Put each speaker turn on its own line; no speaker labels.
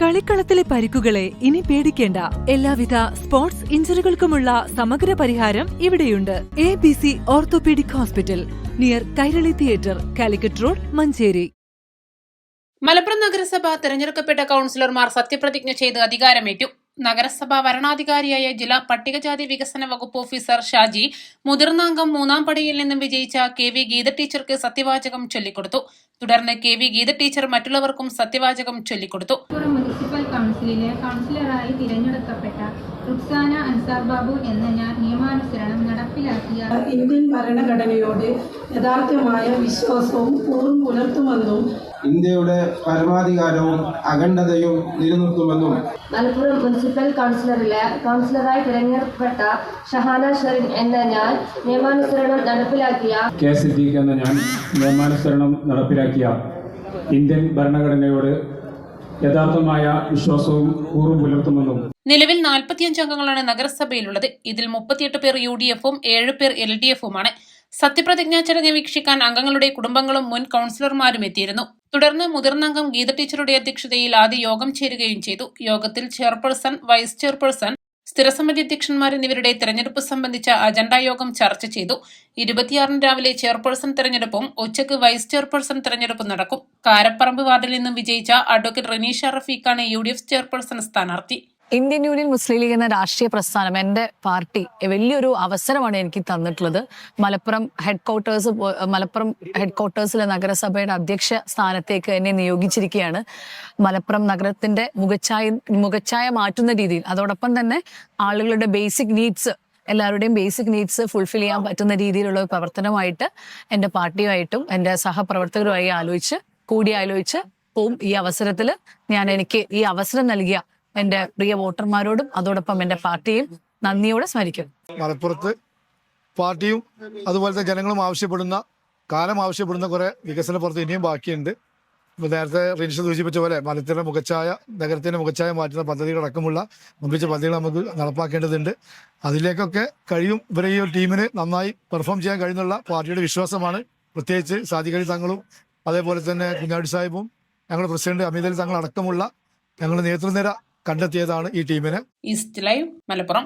കളിക്കളത്തിലെ പരിക്കുകളെ ഇനി പേടിക്കേണ്ട. എല്ലാവിധ സ്പോർട്സ് ഇഞ്ചുറികൾക്കുമുള്ള സമഗ്ര പരിഹാരം ഇവിടെയുണ്ട്. ABC orthopaedic hospital, near Kairali theatre, Calicut road, Manjeri.
Malappuram നഗരസഭ തെരഞ്ഞെടുക്കപ്പെട്ട കൌൺസിലർമാർ സത്യപ്രതിജ്ഞ ചെയ്ത് അധികാരമേറ്റു. നഗരസഭ വരണാധികാരിയായ ജില്ലാ പട്ടികജാതി വികസന വകുപ്പ് ഓഫീസർ ഷാജി, മുതിർന്ന അംഗം മൂന്നാം പടിയിൽ നിന്നും വിജയിച്ച KV ഗീത ടീച്ചർക്ക് സത്യവാചകം ചൊല്ലിക്കൊടുത്തു. തുടർന്ന് KV ഗീത ടീച്ചർ മറ്റുള്ളവർക്കും സത്യവാചകം ചൊല്ലിക്കൊടുത്തു.
മുനിസിപ്പൽ കൌൺസിലിലെ കൌൺസിലറായി തിരഞ്ഞെടുക്കപ്പെട്ട റുക്സാന അൻസാർ ബാബു എന്ന ഞാൻ നിയമാനുസരണം നടപ്പിലാക്കിയ
ഇന്ത്യൻ ഭരണഘടനയോട് യഥാർത്ഥമായ വിശ്വാസവും കൂറും പുലർത്തുമെന്നും
ഇന്ത്യയുടെ പരമാധികാരവും അഖണ്ഡതയും നിലനിർത്തുമെന്നും
മലപ്പുറം മുനിസിപ്പൽ കൌൺസിലറായി തിരഞ്ഞെടുക്കപ്പെട്ട ഷഹാന ഷെറിൻ എന്ന ഞാൻ നിയമാനുസരണം നടപ്പിലാക്കിയ
K. സിദ്ദീഖ് എന്ന ഞാൻ നിയമാനുസരണം നടപ്പിലാക്കിയ ഇന്ത്യൻ ഭരണഘടനയോട് യഥാർത്ഥമായ വിശ്വാസവും കൂറും പുലർത്തുമെന്നും.
നിലവിൽ 45 അംഗങ്ങളാണ് നഗരസഭയിലുള്ളത്. ഇതിൽ 38 പേർ UDFും 7 പേർ LDFുമാണ്. സത്യപ്രതിജ്ഞാ ചടങ്ങ് വീക്ഷിക്കാൻ അംഗങ്ങളുടെ കുടുംബങ്ങളും മുൻ കൌൺസിലർമാരും എത്തിയിരുന്നു. തുടർന്ന് മുതിർന്ന അംഗം ഗീത ടീച്ചറുടെ അധ്യക്ഷതയിൽ ആദ്യ യോഗം ചേരുകയും ചെയ്തു. യോഗത്തിൽ ചെയർപേഴ്സൺ, വൈസ് ചെയർപേഴ്സൺ, സ്ഥിരസമിതി അധ്യക്ഷന്മാർ എന്നിവരുടെ തെരഞ്ഞെടുപ്പ് സംബന്ധിച്ച അജണ്ട യോഗം ചർച്ച ചെയ്തു. 26 രാവിലെ ചെയർപേഴ്സൺ തെരഞ്ഞെടുപ്പും ഉച്ചയ്ക്ക് വൈസ് ചെയർപേഴ്സൺ തെരഞ്ഞെടുപ്പും നടക്കും. കാരപ്പറമ്പ് വാർഡിൽ നിന്നും വിജയിച്ച അഡ്വക്കേറ്റ് റനീഷ റഫീഖാണ് UDF ചെയർപേഴ്സൺ സ്ഥാനാർത്ഥി.
ഇന്ത്യൻ യൂണിയൻ മുസ്ലിം ലീഗ് എന്ന രാഷ്ട്രീയ പ്രസ്ഥാനം, എൻ്റെ പാർട്ടി വലിയൊരു അവസരമാണ് എനിക്ക് തന്നിട്ടുള്ളത്. മലപ്പുറം ഹെഡ്ക്വാർട്ടേഴ്സിലെ നഗരസഭയുടെ അധ്യക്ഷ സ്ഥാനത്തേക്ക് എന്നെ നിയോഗിച്ചിരിക്കുകയാണ്. മലപ്പുറം നഗരത്തിന്റെ മുഖച്ഛായ മാറ്റുന്ന രീതിയിൽ, അതോടൊപ്പം തന്നെ ആളുകളുടെ എല്ലാവരുടെയും ബേസിക് നീഡ്സ് ഫുൾഫിൽ ചെയ്യാൻ പറ്റുന്ന രീതിയിലുള്ള ഒരു പ്രവർത്തനമായിട്ട് എൻ്റെ പാർട്ടിയുമായിട്ടും എൻ്റെ സഹപ്രവർത്തകരുമായി കൂടിയാലോചിച്ച് പോവും. ഈ അവസരത്തിൽ എനിക്ക് ഈ അവസരം നൽകിയ എൻ്റെ പ്രിയ വോട്ടർമാരോടും അതോടൊപ്പം എൻ്റെ പാർട്ടിയും നന്ദിയോടെ സ്മരിക്കും.
മലപ്പുറത്ത് പാർട്ടിയും അതുപോലത്തെ ജനങ്ങളും കാലം ആവശ്യപ്പെടുന്ന കുറെ വികസന പ്രവർത്തനം ഇനിയും ബാക്കിയുണ്ട്. ഇപ്പോൾ നേരത്തെ റിൻഷ സൂചിപ്പിച്ച പോലെ നഗരത്തിന്റെ മുഖച്ഛായ മാറ്റുന്ന പദ്ധതികളടക്കമുള്ള മുമ്പിച്ച പദ്ധതികൾ നമുക്ക് നടപ്പാക്കേണ്ടതുണ്ട്. അതിലേക്കൊക്കെ കഴിയും. ഇവരെ ഈ ഒരു ടീമിന് നന്നായി പെർഫോം ചെയ്യാൻ കഴിയുന്നുള്ള പാർട്ടിയുടെ വിശ്വാസമാണ്. പ്രത്യേകിച്ച് സാദിഖ് അലി തങ്ങളും അതേപോലെ തന്നെ കുഞ്ഞാടി സാഹിബും ഞങ്ങളുടെ പ്രസിഡന്റ് അമീദ് അലി തങ്ങൾ അടക്കമുള്ള ഞങ്ങളുടെ നേതൃനിര കണ്ടെത്തിയതാണ് ഈ ടീമിനെ.
East live, Malappuram.